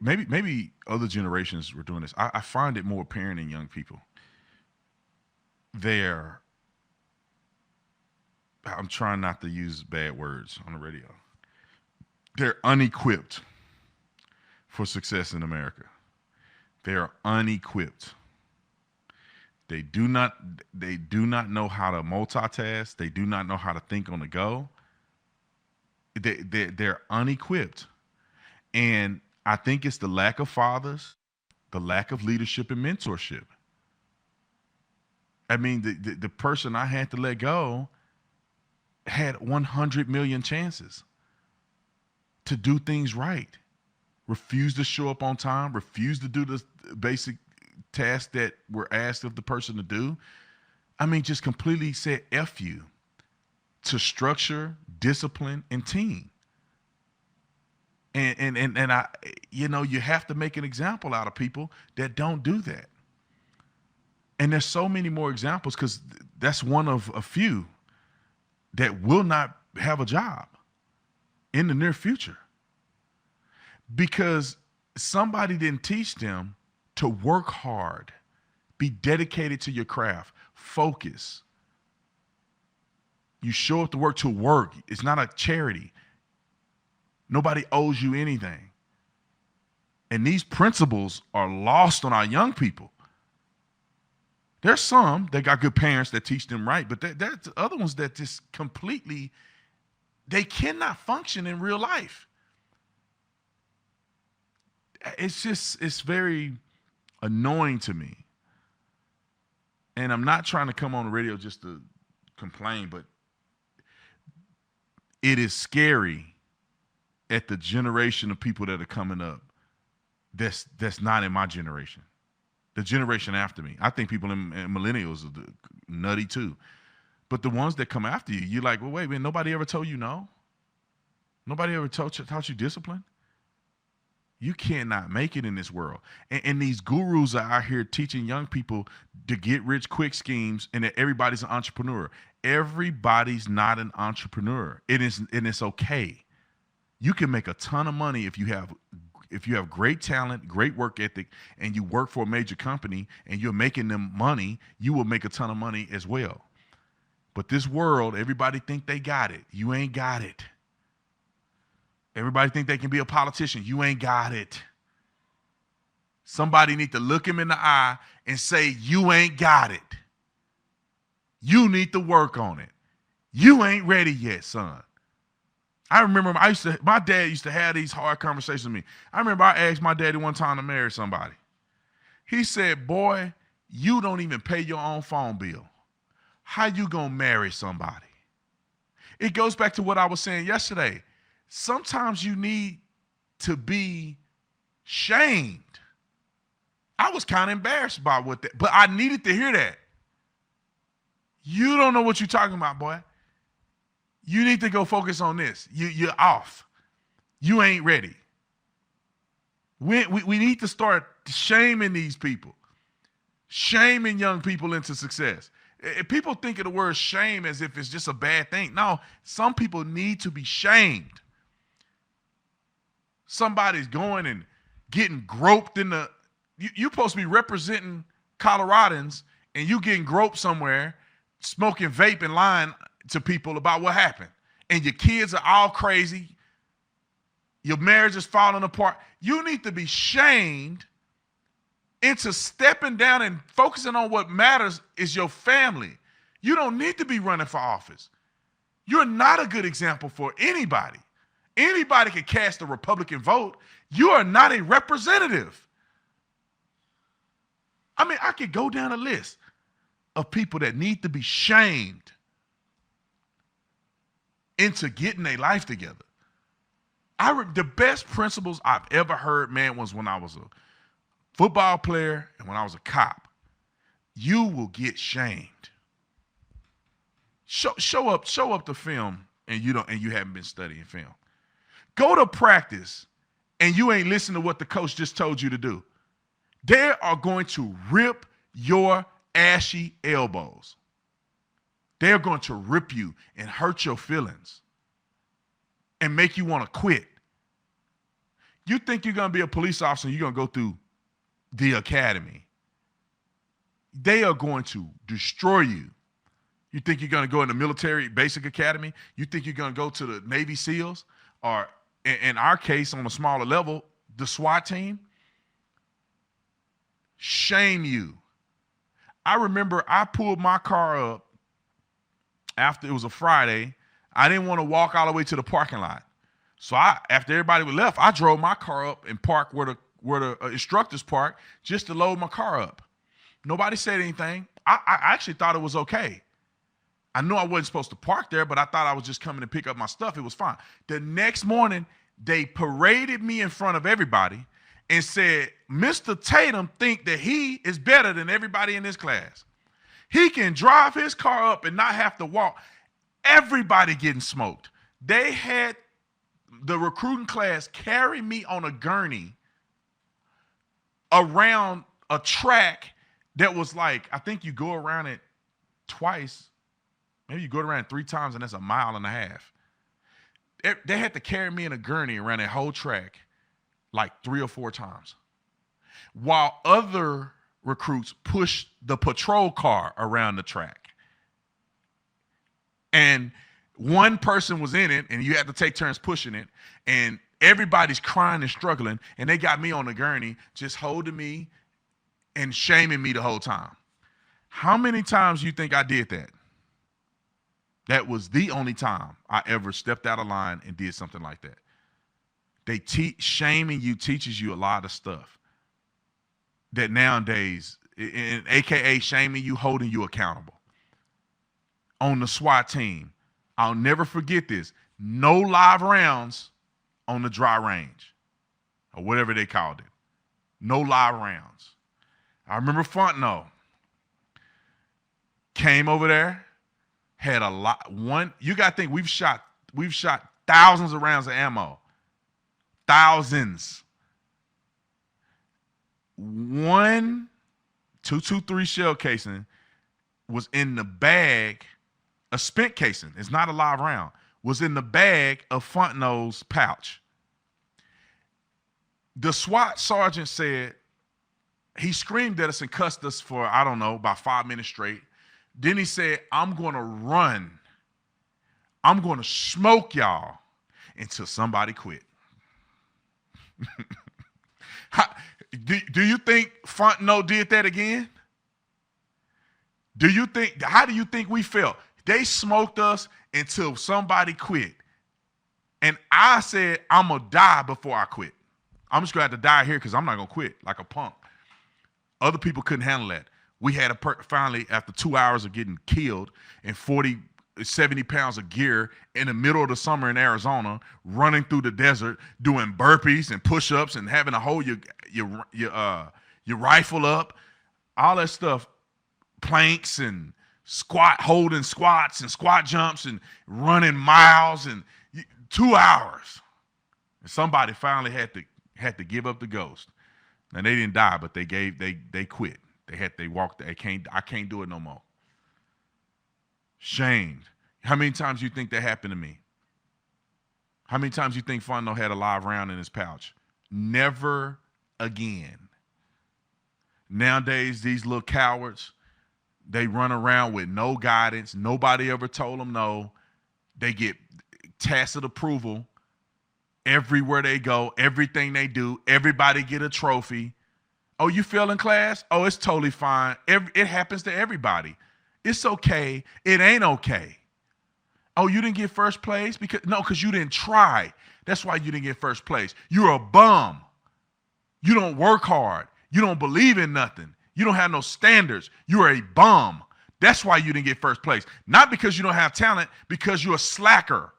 maybe other generations were doing this. I find it more apparent in young people. They're I'm trying not to use bad words on the radio. They're unequipped for success in America. They are unequipped. They do not know how to multitask. They do not know how to think on the go. They're unequipped. And I think it's the lack of fathers, the lack of leadership and mentorship. I mean, the person I had to let go had 100 million chances to do things right. Refused to show up on time, refused to do the basic tasks that were asked of the person to do. I mean, just completely said F you to structure, discipline, and team. And I, you have to make an example out of people that don't do that. And there's so many more examples because that's one of a few that will not have a job in the near future because somebody didn't teach them to work hard, be dedicated to your craft, focus. You show up to work. It's not a charity. Nobody owes you anything. And these principles are lost on our young people. There's some that got good parents that teach them right, but there's other ones that just completely, they cannot function in real life. It's very annoying to me. And I'm not trying to come on the radio just to complain, but it is scary at the generation of people that are coming up that's not in my generation. The generation after me. I think people in millennials are nutty too. But the ones that come after you, you're like, well, wait a minute, nobody ever told you no? Nobody ever taught you discipline? You cannot make it in this world. And these gurus are out here teaching young people to get rich quick schemes and that everybody's an entrepreneur. Everybody's not an entrepreneur. And it's okay. You can make a ton of money if you have great talent, great work ethic, and you work for a major company and you're making them money, you will make a ton of money as well. But this world, everybody think they got it. You ain't got it. Everybody think they can be a politician. You ain't got it. Somebody need to look him in the eye and say, you ain't got it. You need to work on it. You ain't ready yet, son. I remember my dad used to have these hard conversations with me. I remember I asked my daddy one time to marry somebody. He said, boy, you don't even pay your own phone bill. How you gonna marry somebody? It goes back to what I was saying yesterday. Sometimes you need to be shamed. I was kind of embarrassed by that, but I needed to hear that. You don't know what you're talking about, boy. You need to go focus on this. You're off. You ain't ready. We need to start shaming these people, shaming young people into success. If people think of the word shame as if it's just a bad thing. No, some people need to be shamed. Somebody's going and getting groped in the, you're supposed to be representing Coloradans and you getting groped somewhere, smoking vape and lying to people about what happened. And your kids are all crazy. Your marriage is falling apart. You need to be shamed into stepping down and focusing on what matters is your family. You don't need to be running for office. You're not a good example for anybody. Anybody can cast a Republican vote. You are not a representative. I mean, I could go down a list of people that need to be shamed into getting their life together. The best principles I've ever heard, man, was when I was a football player and when I was a cop. You will get shamed. Show up to film and you haven't been studying film. Go to practice and you ain't listening to what the coach just told you to do. They are going to rip your ashy elbows. They're going to rip you and hurt your feelings and make you want to quit. You think you're going to be a police officer and you're going to go through the academy. They are going to destroy you. You think you're going to go in the military basic academy? You think you're going to go to the Navy SEALs? Or in our case, on a smaller level, the SWAT team? Shame you. I remember I pulled my car up after it was a Friday. I didn't want to walk all the way to the parking lot. So after everybody was left, I drove my car up and parked where the instructors park just to load my car up. Nobody said anything. I actually thought it was okay. I knew I wasn't supposed to park there, but I thought I was just coming to pick up my stuff. It was fine. The next morning, they paraded me in front of everybody and said, Mr. Tatum think that he is better than everybody in his class. He can drive his car up and not have to walk. Everybody getting smoked. They had the recruiting class carry me on a gurney around a track that was like, I think you go around it twice. Maybe you go around it 3 times, and that's a mile and a half. They had to carry me in a gurney around that whole track like 3 or 4 times, while other recruits pushed the patrol car around the track. And one person was in it, and you had to take turns pushing it, and everybody's crying and struggling, and they got me on the gurney just holding me and shaming me the whole time. How many times you think I did that? That was the only time I ever stepped out of line and did something like that. Shaming you teaches you a lot of stuff that nowadays, AKA shaming you, holding you accountable. On the SWAT team, I'll never forget this. No live rounds on the dry range, or whatever they called it. No live rounds. I remember Fontenot came over there, had a lot. You got to think we've shot thousands of rounds of ammo. Thousands. 1 223 shell casing was in the bag, a spent casing. It's not a live round. Was in the bag of Fontenot's pouch. The SWAT sergeant said, he screamed at us and cussed us for, I don't know, about 5 minutes straight. Then he said, I'm going to run. I'm going to smoke y'all until somebody quit. Do you think Fontenot did that again? How do you think we felt? They smoked us until somebody quit. And I said, I'm going to die before I quit. I'm just going to have to die here because I'm not going to quit like a punk. Other people couldn't handle that. We had finally, after 2 hours of getting killed and 70 pounds of gear in the middle of the summer in Arizona, running through the desert, doing burpees and push-ups and having to hold your rifle up, all that stuff, planks and holding squats and squat jumps and running miles and 2 hours. And somebody finally had to give up the ghost. And they didn't die, but they quit. They walked. I can't do it no more. Shamed. How many times you think that happened to me? How many times you think Fontenot had a live round in his pouch? Never again. Nowadays, these little cowards, they run around with no guidance. Nobody ever told them no. They get tacit approval everywhere they go, everything they do. Everybody get a trophy. Oh, you fail in class? Oh, it's totally fine. It happens to everybody. It's okay. It ain't okay. Oh, you didn't get first place? Because you didn't try. That's why you didn't get first place. You're a bum. You don't work hard. You don't believe in nothing. You don't have no standards. You're a bum. That's why you didn't get first place. Not because you don't have talent, because you're a slacker.